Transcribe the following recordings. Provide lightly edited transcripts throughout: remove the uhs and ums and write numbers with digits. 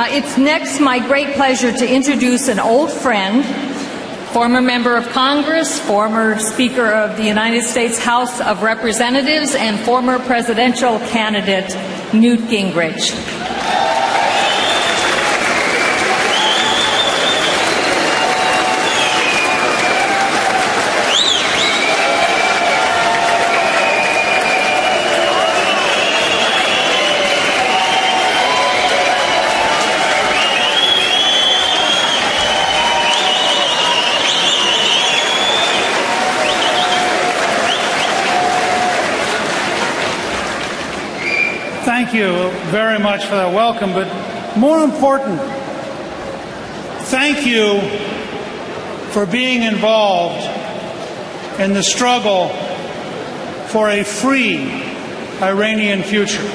It's next my great pleasure to introduce an old friend, former member of Congress, former Speaker of the United States House of Representatives, and former presidential candidate Newt Gingrich. Thank you very much for that welcome, but more important, thank you for being involved in the struggle for a free Iranian future.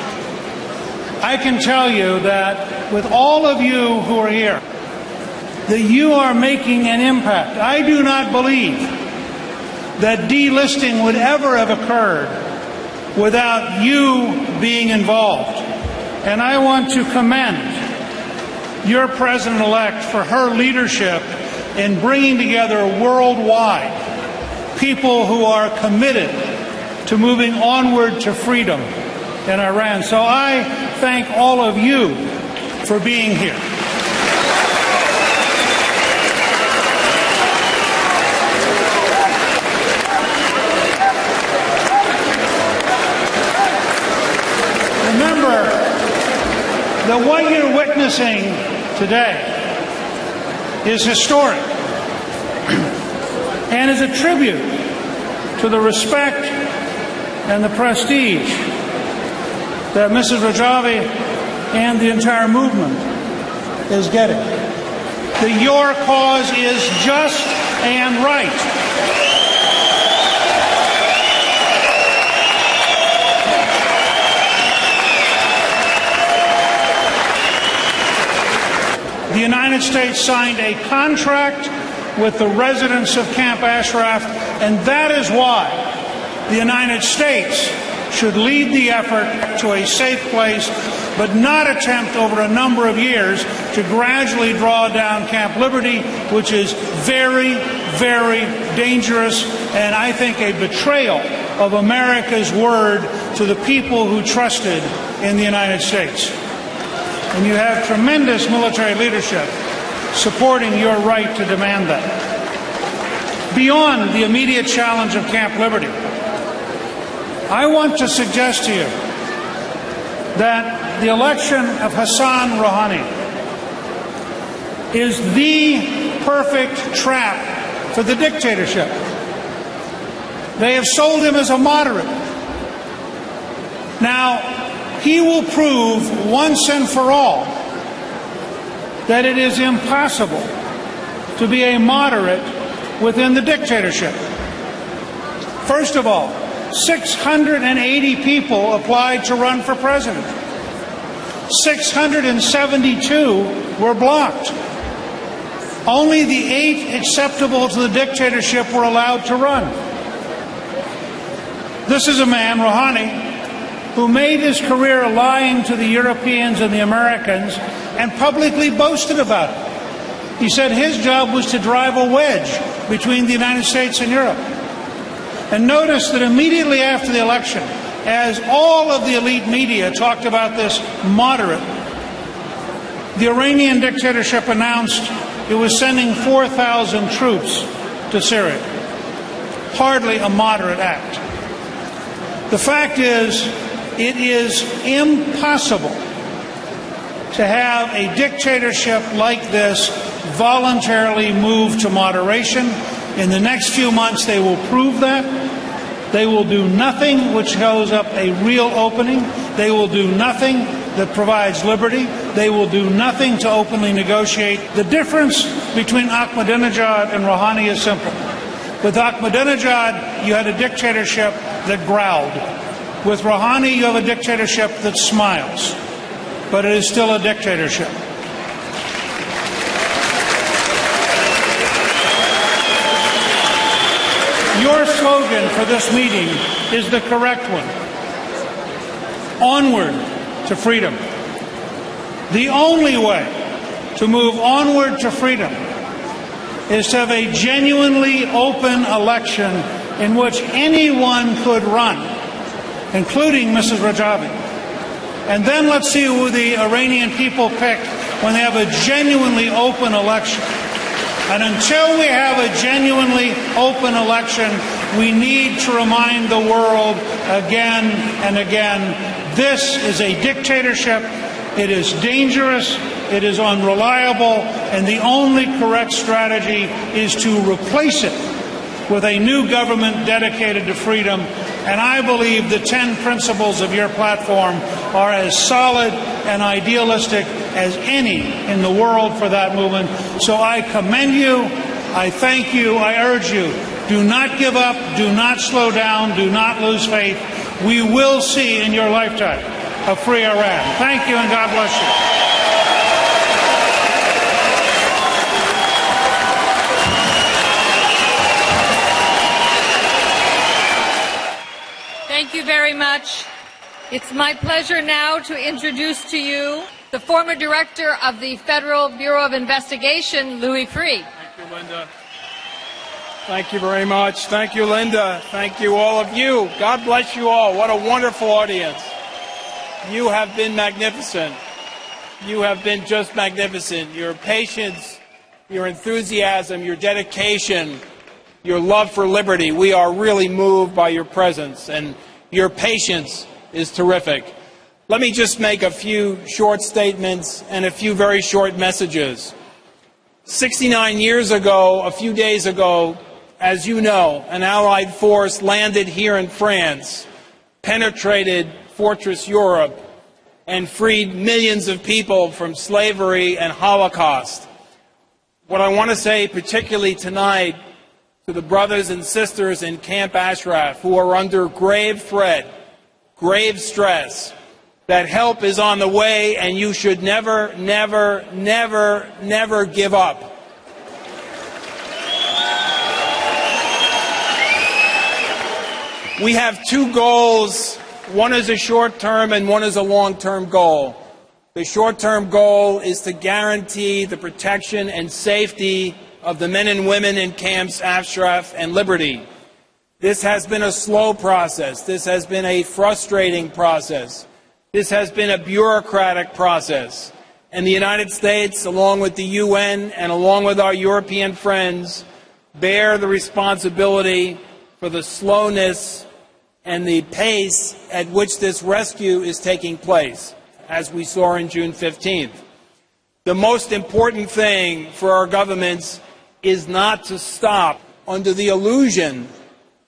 I can tell you that with all of you who are here, that you are making an impact. I do not believe that delisting would ever have occurred without you being involved. And I want to commend your President-elect for her leadership in bringing together worldwide people who are committed to moving onward to freedom in Iran. So I thank all of you for being here. Remember that what you're witnessing today is historic and is a tribute to the respect and the prestige that Mrs. Rejui and the entire movement is getting. That your cause is just and right. The United States signed a contract with the residents of Camp Ashraf, and that is why the United States should lead the effort to a safe place, but not attempt over a number of years to gradually draw down Camp Liberty, which is very, very dangerous, and I think a betrayal of America's word to the people who trusted in the United States. And you have tremendous military leadership supporting your right to demand that. Beyond the immediate challenge of Camp Liberty, I want to suggest to you that the election of Hassan Rouhani is the perfect trap for the dictatorship. They have sold him as a moderate. Now, he will prove once and for all that it is impossible to be a moderate within the dictatorship. First of all, 680 people applied to run for president. 672 were blocked. Only the 8 acceptable to the dictatorship were allowed to run. This is a man, Rouhani, who made his career lying to the Europeans and the Americans and publicly boasted about it. He said his job was to drive a wedge between the United States and Europe. And notice that immediately after the election, as all of the elite media talked about this moderate, the Iranian dictatorship announced it was sending 4,000 troops to Syria. Hardly a moderate act. The fact is, it is impossible to have a dictatorship like this voluntarily move to moderation. In the next few months, they will prove that. They will do nothing which shows up a real opening. They will do nothing that provides liberty. They will do nothing to openly negotiate. The difference between Ahmadinejad and Rouhani is simple. With Ahmadinejad, you had a dictatorship that growled. With Rouhani, you have a dictatorship that smiles, but it is still a dictatorship. Your slogan for this meeting is the correct one. Onward to freedom. The only way to move onward to freedom is to have a genuinely open election in which anyone could run, including Mrs. Rajvi. And then let's see who the Iranian people pick when they have a genuinely open election. And until we have a genuinely open election, we need to remind the world again and again, this is a dictatorship, it is dangerous, it is unreliable, and the only correct strategy is to replace it with a new government dedicated to freedom. And I believe the 10 principles of your platform are as solid and idealistic as any in the world for that movement. So I commend you, I thank you, I urge you, do not give up, do not slow down, do not lose faith. We will see in your lifetime a free Iran. Thank you and God bless you. Thank you very much. It's my pleasure now to introduce to you the former director of the Federal Bureau of Investigation, Louis Freeh. Thank you, Linda. Thank you very much. Thank you, Linda. Thank you, all of you. God bless you all. What a wonderful audience. You have been magnificent. You have been just magnificent. Your patience, your enthusiasm, your dedication, your love for liberty. We are really moved by your presence, and your patience is terrific. Let me just make a few short statements and a few very short messages. 69 years ago, a few days ago, as you know, an Allied force landed here in France, penetrated Fortress Europe, and freed millions of people from slavery and Holocaust. What I want to say particularly tonight to the brothers and sisters in Camp Ashraf who are under grave threat, grave stress, that help is on the way, and you should never, never, never, never give up. We have two goals. One is a short-term and one is a long-term goal. The short-term goal is to guarantee the protection and safety of the men and women in camps Ashraf and Liberty. This has been a slow process. This has been a frustrating process. This has been a bureaucratic process. And the United States, along with the UN and along with our European friends, bear the responsibility for the slowness and the pace at which this rescue is taking place, as we saw on June 15th. The most important thing for our governments is not to stop under the illusion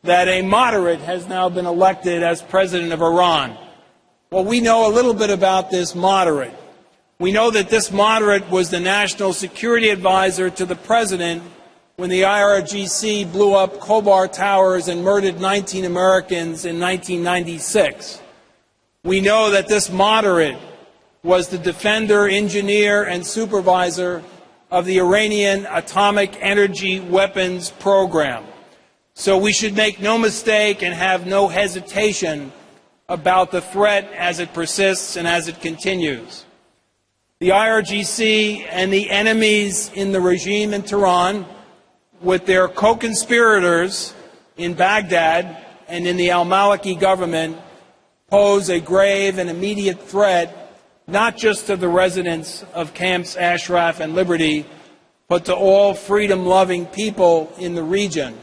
that a moderate has now been elected as president of Iran. Well, we know a little bit about this moderate. We know that this moderate was the national security advisor to the president when the IRGC blew up Khobar Towers and murdered 19 Americans in 1996. We know that this moderate was the defender, engineer, and supervisor of the Iranian atomic energy weapons program. So we should make no mistake and have no hesitation about the threat as it persists and as it continues. The IRGC and the enemies in the regime in Tehran, with their co-conspirators in Baghdad and in the al-Maliki government, pose a grave and immediate threat, not just to the residents of camps Ashraf and Liberty, but to all freedom-loving people in the region.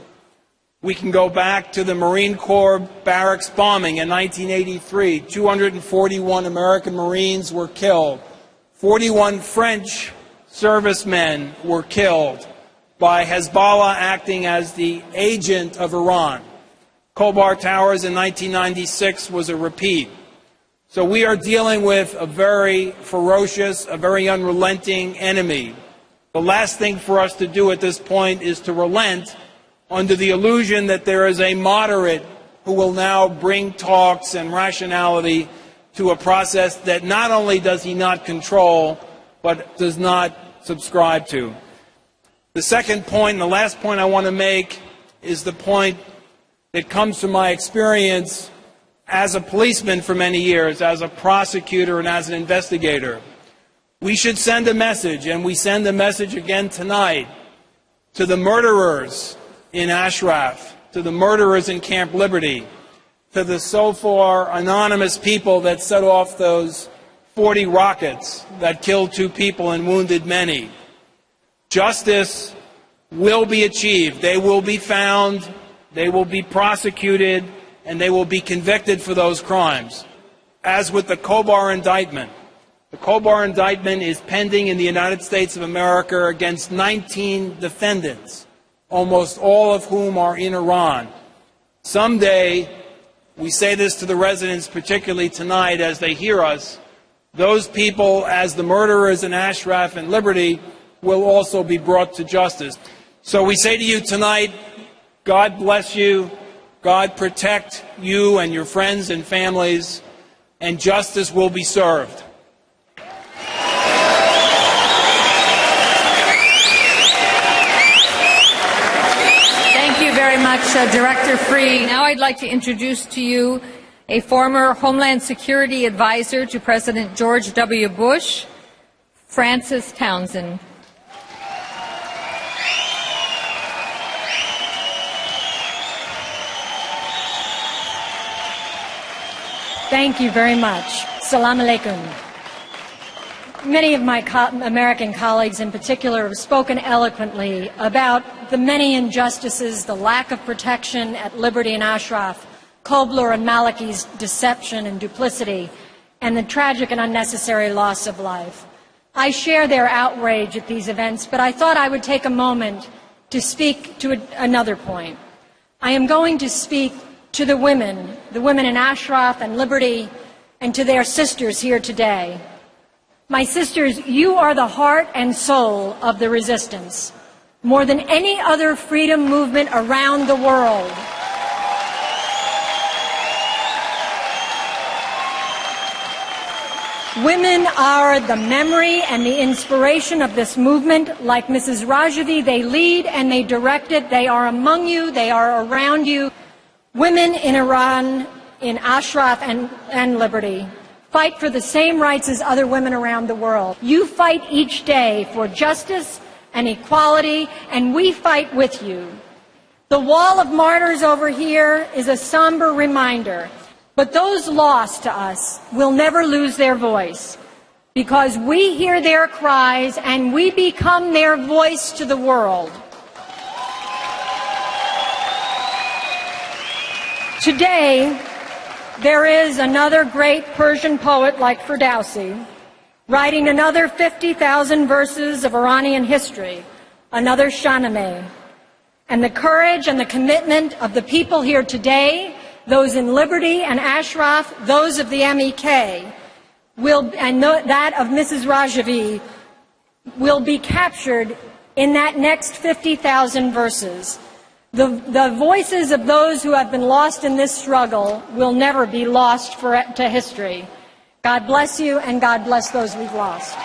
We can go back to the Marine Corps barracks bombing in 1983. 241 American Marines were killed. 41 French servicemen were killed by Hezbollah acting as the agent of Iran. Khobar Towers in 1996 was a repeat. So we are dealing with a very ferocious, a very unrelenting enemy. The last thing for us to do at this point is to relent under the illusion that there is a moderate who will now bring talks and rationality to a process that not only does he not control, but does not subscribe to. The second point, and the last point I want to make, is the point that comes from my experience as a policeman for many years, as a prosecutor and as an investigator. We should send a message, and we send a message again tonight, to the murderers in Ashraf, to the murderers in Camp Liberty, to the so far anonymous people that set off those 40 rockets that killed 2 people and wounded many. Justice will be achieved. They will be found, they will be prosecuted, and they will be convicted for those crimes. As with the Khobar indictment, the Khobar indictment is pending in the United States of America against 19 defendants, almost all of whom are in Iran. Someday, we say this to the residents, particularly tonight as they hear us, those people, as the murderers in Ashraf and Liberty, will also be brought to justice. So we say to you tonight, God bless you, God protect you and your friends and families, and justice will be served. Very much, Director Free. Now I'd like to introduce to you a former Homeland Security Advisor to President George W. Bush, Frances Townsend. Thank you very much. Salam alaikum. Many of my American colleagues in particular have spoken eloquently about the many injustices, the lack of protection at Liberty and Ashraf, Kobler and Maliki's deception and duplicity, and the tragic and unnecessary loss of life. I share their outrage at these events, but I thought I would take a moment to speak to another point. I am going to speak to the women in Ashraf and Liberty, and to their sisters here today. My sisters, you are the heart and soul of the resistance, more than any other freedom movement around the world. Women are the memory and the inspiration of this movement. Like Mrs. Rajvi, they lead and they direct it. They are among you. They are around you. Women in Iran, in Ashraf and Liberty, fight for the same rights as other women around the world. You fight each day for justice and equality, and we fight with you. The wall of martyrs over here is a somber reminder, but those lost to us will never lose their voice, because we hear their cries and we become their voice to the world. Today, there is another great Persian poet like Ferdowsi, writing another 50,000 verses of Iranian history, another Shahnameh. And the courage and the commitment of the people here today, those in Liberty and Ashraf, those of the MEK, and that of Mrs. Rajvi, will be captured in that next 50,000 verses. The voices of those who have been lost in this struggle will never be lost to history. God bless you, and God bless those we've lost.